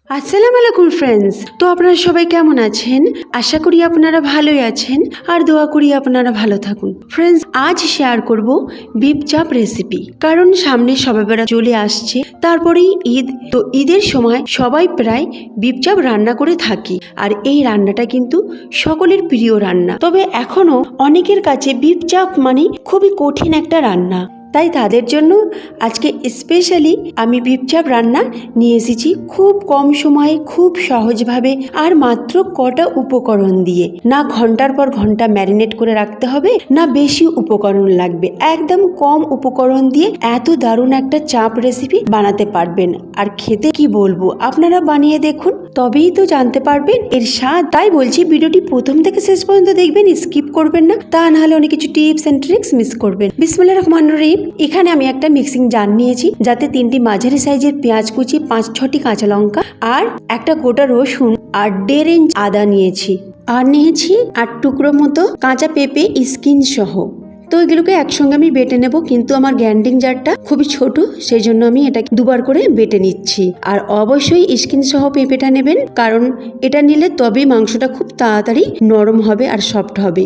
আসসালামু আলাইকুম ফ্রেন্ডস। তো আপনারা সবাই কেমন আছেন? আশা করি আপনারা ভালোই আছেন আর দোয়া করি আপনারা ভালো থাকুন। ফ্রেন্ডস, আজ শেয়ার করব বিফ চাপ রেসিপি। কারণ সামনে শবে বরাত চলে আসছে, তারপরেই ঈদ। তো ঈদের সময় সবাই প্রায় বিফ চাপ রান্না করে থাকি, আর এই রান্নাটা কিন্তু সকলের প্রিয় রান্না। তবে এখনো অনেকের কাছে বিফ চাপ মানে খুবই কঠিন একটা রান্না। তাই তাদের জন্য আজকে স্পেশালি আমি বিফ চাপ রান্না নিয়ে এসেছি, খুব কম সময়ে খুব সহজভাবে আর মাত্র কটা উপকরণ দিয়ে। না ঘন্টার পর ঘন্টা ম্যারিনেট করে রাখতে হবে, না বেশি উপকরণ লাগবে। একদম কম উপকরণ দিয়ে এত দারুণ একটা চাপ রেসিপি বানাতে পারবেন, আর খেতে কি বলবো, আপনারা বানিয়ে দেখুন, তবেই তো জানতে পারবেন এর স্বাদ। তাই বলছি ভিডিওটি প্রথম থেকে শেষ পর্যন্ত দেখবেন, স্কিপ করবেন না, তা নাহলে অনেক কিছু টিপস এন্ড ট্রিক্স মিস করবেন। বিসমিল্লাহির রহমানির রহিম। এখানে আমি একটা মিক্সিং জার নিয়েছি, যাতে 3টি মাঝারি সাইজের পেঁয়াজ কুচি, 5-6টি কাঁচা লঙ্কা আর একটা গোটা রসুন আর 1.5 ইঞ্চ আদা নিয়েছি, আর নিয়েছি 8 টুকরো মতো কাঁচা পেঁপে স্কিন সহ। তো এগুলোকে একসঙ্গে আমি বেটে নেব, কিন্তু আমার গ্রাইন্ডিং জারটা খুবই ছোট, সেই জন্য আমি এটা দুবার করে বেটে নিচ্ছি। আর অবশ্যই স্কিন সহ পেঁপেটা নেবেন, কারণ এটা নিলে তবেই মাংসটা খুব তাড়াতাড়ি নরম হবে আর সফট হবে।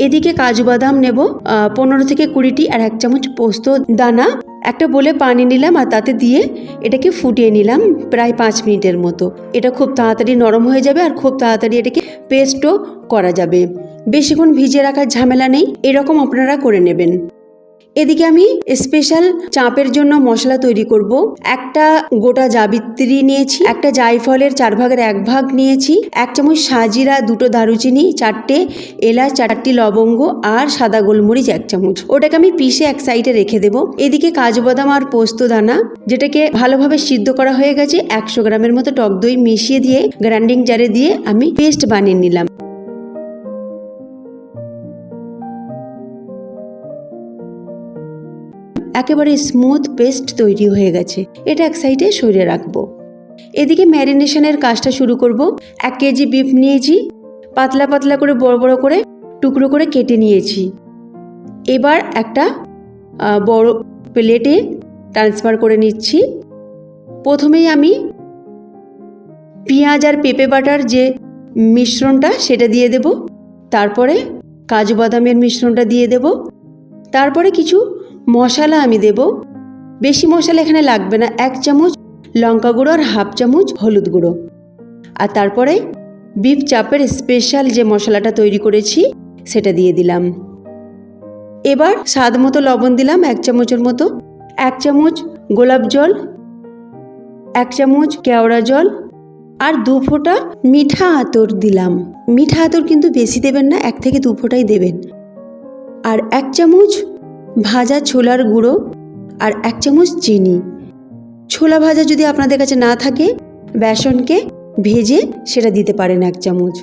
এদিকে কাজু বাদাম নেব 15 থেকে 20টি, আর 1 চামচ পোস্ত দানা। একটা বলে পানি নিলাম আর তাতে দিয়ে এটাকে ফুটিয়ে নিলাম প্রায় 5 মিনিটের মতো। এটা খুব তাড়াতাড়ি নরম হয়ে যাবে আর খুব তাড়াতাড়ি এটাকে পেস্টও করা যাবে। বেশিক্ষণ ভিজিয়ে রাখার ঝামেলা নেই, এরকম আপনারা করে নেবেন। এদিকে আমি স্পেশাল চাপের জন্য মশলা তৈরি করব। একটা গোটা জাবিত্রি নিয়েছি, একটা জায়ফলের 4 ভাগের 1 ভাগ নিয়েছি, 1 চামচ সাজিরা, 2টো দারুচিনি, 4টে এলাচ, 4টি লবঙ্গ আর সাদা গোলমরিচ 1 চামচ। ওটাকে আমি পিষে এক সাইডে রেখে দেব। এদিকে কাজু বাদাম আর পোস্ত দানা, যেটাকে ভালোভাবে সিদ্ধ করা হয়ে গেছে, 100 গ্রামের মতো টক দই মিশিয়ে দিয়ে গ্রাইন্ডিং জারে দিয়ে আমি পেস্ট বানিয়ে নিলাম। একেবারে স্মুথ পেস্ট তৈরি হয়ে গেছে, এটা এক সাইডে সরিয়ে রাখবো। এদিকে ম্যারিনেশনের কাজটা শুরু করব। 1 কেজি বিফ নিয়েছি, পাতলা পাতলা করে বড় বড় করে টুকরো করে কেটে নিয়েছি। এবার একটা বড় প্লেটে ট্রান্সফার করে নিচ্ছি। প্রথমেই আমি পেঁয়াজ আর পেঁপে বাটার যে মিশ্রণটা সেটা দিয়ে দেব, তারপরে কাজু বাদামের মিশ্রণটা দিয়ে দেব, তারপরে কিছু মশলা আমি দেব। বেশি মশলা এখানে লাগবে না, 1 চামচ লঙ্কা গুঁড়ো আর 1/2 চামচ হলুদ গুঁড়ো। আর তারপরে বিফ চাপের স্পেশাল যে মশলাটা তৈরি করেছি সেটা দিয়ে দিলাম। এবার স্বাদ মতো লবণ দিলাম 1 চামচের মতো, 1 চামচ গোলাপ জল, 1 চামচ কেওড়া জল আর 2 ফোঁটা মিঠা আতর দিলাম। মিঠা আতর কিন্তু বেশি দেবেন না, 1 থেকে 2 ফোঁটাই দেবেন। আর 1 চামচ ভাজা ছোলার গুঁড়ো আর 1 চামচ চিনি। ছোলা ভাজা যদি আপনাদের কাছে না থাকে, বেসনকে ভেজে সেটা দিতে পারেন 1 চামচ।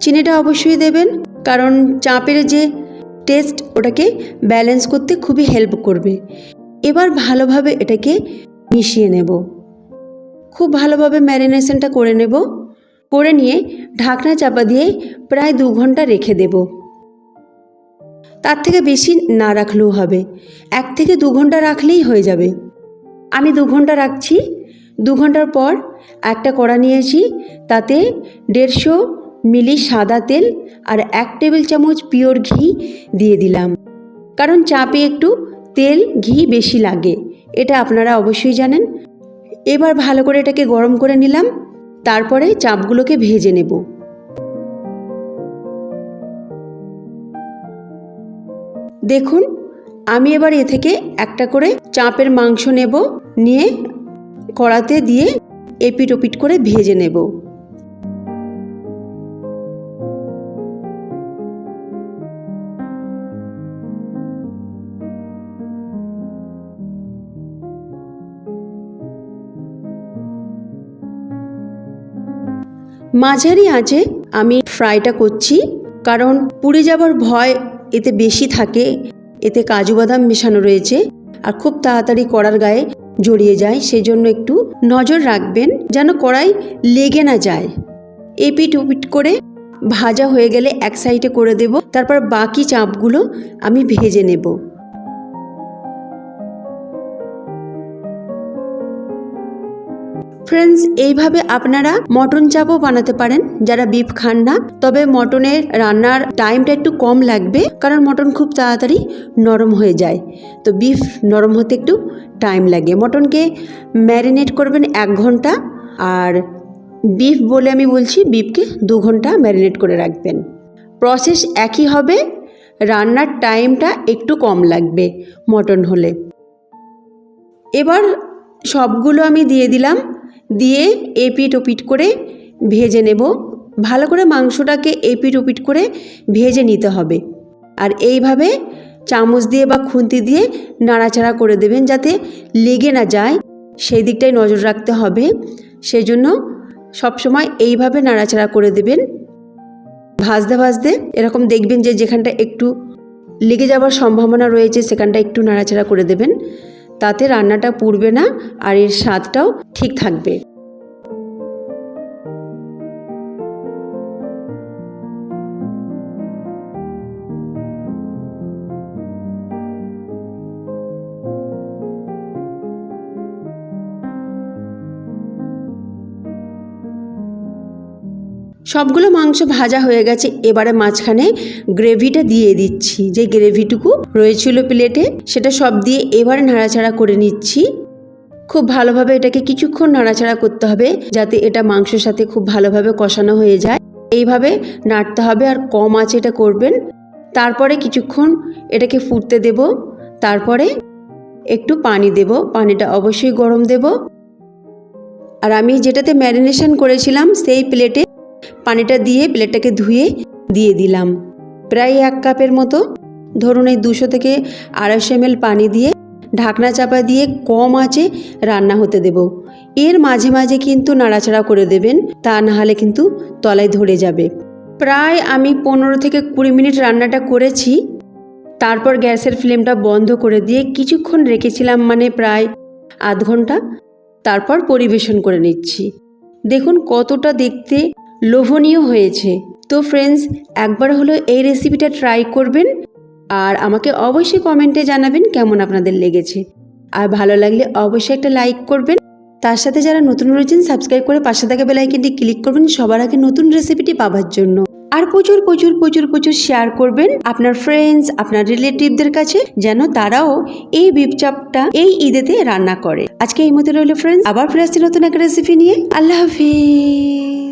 চিনিটা অবশ্যই দেবেন, কারণ চাপের যে টেস্ট ওটাকে ব্যালেন্স করতে খুবই হেল্প করবে। এবার ভালোভাবে এটাকে মিশিয়ে নেব, খুব ভালোভাবে ম্যারিনেশনটা করে নেব। করে নিয়ে ঢাকনা চাপা দিয়ে প্রায় 2 ঘন্টা রেখে দেব। তার থেকে বেশি না রাখলেও হবে, 1 থেকে 2 ঘন্টা রাখলেই হয়ে যাবে। আমি 2 ঘন্টা রাখছি। 2 ঘন্টার পর একটা কড়া নিয়েছি, তাতে 150 মিলি সাদা তেল আর 1 টেবিল চামচ পিওর ঘি দিয়ে দিলাম, কারণ চাপে একটু তেল ঘি বেশি লাগে, এটা আপনারা অবশ্যই জানেন। এবার ভালো করে এটাকে গরম করে নিলাম, তারপরে চাপগুলোকে ভেজে নেব। দেখুন, আমি এবার এ থেকে একটা করে চাপের মাংস নেব, নিয়ে কড়াতে দিয়ে এপিট ওপিট করে ভেজে নেব। মাঝারি আঁচে আমি ফ্রাইটা করছি, কারণ পুড়ে যাবার ভয় এতে বেশি থাকে। এতে কাজু বাদাম মেশানো রয়েছে আর খুব তাড়াতাড়ি কড়ার গায়ে জড়িয়ে যায়, সেই জন্য একটু নজর রাখবেন যেন কড়াই লেগে না যায়। এপিট ওপিট করে ভাজা হয়ে গেলে এক সাইডে করে দেব, তারপর বাকি চাপগুলো আমি ভেজে নেব। ফ্রেন্ডস, এইভাবে আপনারা মটন চাপও বানাতে পারেন যারা বিফ খান না। তবে মটনের রান্নার টাইমটা একটু কম লাগবে, কারণ মটন খুব তাড়াতাড়ি নরম হয়ে যায়, তো বিফ নরম হতে একটু টাইম লাগে। মটনকে ম্যারিনেট করবেন 1 ঘন্টা, আর বিফ বলে আমি বলছি, বিফকে 2 ঘন্টা ম্যারিনেট করে রাখবেন। প্রসেস একই হবে, রান্নার টাইমটা একটু কম লাগবে মটন হলে। এবার সবগুলো আমি দিয়ে দিলাম, দিয়ে এপিট ওপিট করে ভেজে নেব। ভালো করে মাংসটাকে এপিট ওপিট করে ভেজে নিতে হবে। আর এইভাবে চামচ দিয়ে বা খুন্তি দিয়ে নাড়াচাড়া করে দেবেন যাতে লেগে না যায়, সেই দিকটাই নজর রাখতে হবে। সেই জন্য সবসময় এইভাবে নাড়াচাড়া করে দেবেন। ভাজতে ভাজতে এরকম দেখবেন যে যেখানটা একটু লেগে যাওয়ার সম্ভাবনা রয়েছে সেখানটা একটু নাড়াচাড়া করে দেবেন, তাতে রান্নাটা পুড়বে না আর এর স্বাদটাও ঠিক থাকবে। সবগুলো মাংস ভাজা হয়ে গেছে, এবারে মাঝখানে গ্রেভিটা দিয়ে দিচ্ছি। যে গ্রেভিটুকু রয়েছিল প্লেটে সেটা সব দিয়ে এবারে নাড়াচাড়া করে নিচ্ছি। খুব ভালোভাবে এটাকে কিছুক্ষণ নাড়াচাড়া করতে হবে যাতে এটা মাংসের সাথে খুব ভালোভাবে কষানো হয়ে যায়। এইভাবে নাড়তে হবে আর কম আঁচে এটা করবেন। তারপরে কিছুক্ষণ এটাকে ফুটতে দেব, তারপরে একটু পানি দেব, পানিটা অবশ্যই গরম দেব। আর আমি যেটাতে ম্যারিনেশন করেছিলাম সেই প্লেটে পানিটা দিয়ে প্লেটটাকে ধুয়ে দিয়ে দিলাম। প্রায় 1 কাপের মতো, ধরুন এই 200 থেকে 250 ml পানি দিয়ে ঢাকনা চাপা দিয়ে কম আঁচে রান্না হতে দেব। এর মাঝে মাঝে কিন্তু নাড়াচাড়া করে দেবেন, তা না হলে কিন্তু তলায় ধরে যাবে। প্রায় আমি 15 থেকে 20 মিনিট রান্নাটা করেছি। তারপর গ্যাসের ফ্লেমটা বন্ধ করে দিয়ে কিছুক্ষণ রেখেছিলাম, মানে প্রায় আধ ঘন্টা। তারপর পরিবেশন করে নিচ্ছি। দেখুন কতটা দেখতে লোভনীয় হয়েছে। তো ফ্রেন্ডস, একবার হলো এই রেসিপিটা ট্রাই করবেন আর আমাকে অবশ্যই কমেন্টে জানাবেন কেমন আপনাদের লেগেছে। আর ভালো লাগলে অবশ্যই একটা লাইক করবেন। তার সাথে যারা নতুন রয়েছেন সাবস্ক্রাইব করে পাশে থাকা বেল আইকনটি ক্লিক করবেন সবার আগে নতুন রেসিপিটি পাওয়ার জন্য। আর প্রচুর প্রচুর প্রচুর প্রচুর শেয়ার করবেন আপনার ফ্রেন্ডস, আপনার রিলেটিভদের কাছে, যেন তারাও এই বিফ চাপটা এই ঈদেতে রান্না করে। আজকে এই মতো রইল ফ্রেন্ডস, আবার ফিরে আসছি নতুন একটা রেসিপি নিয়ে। আল্লাহ হাফিজ।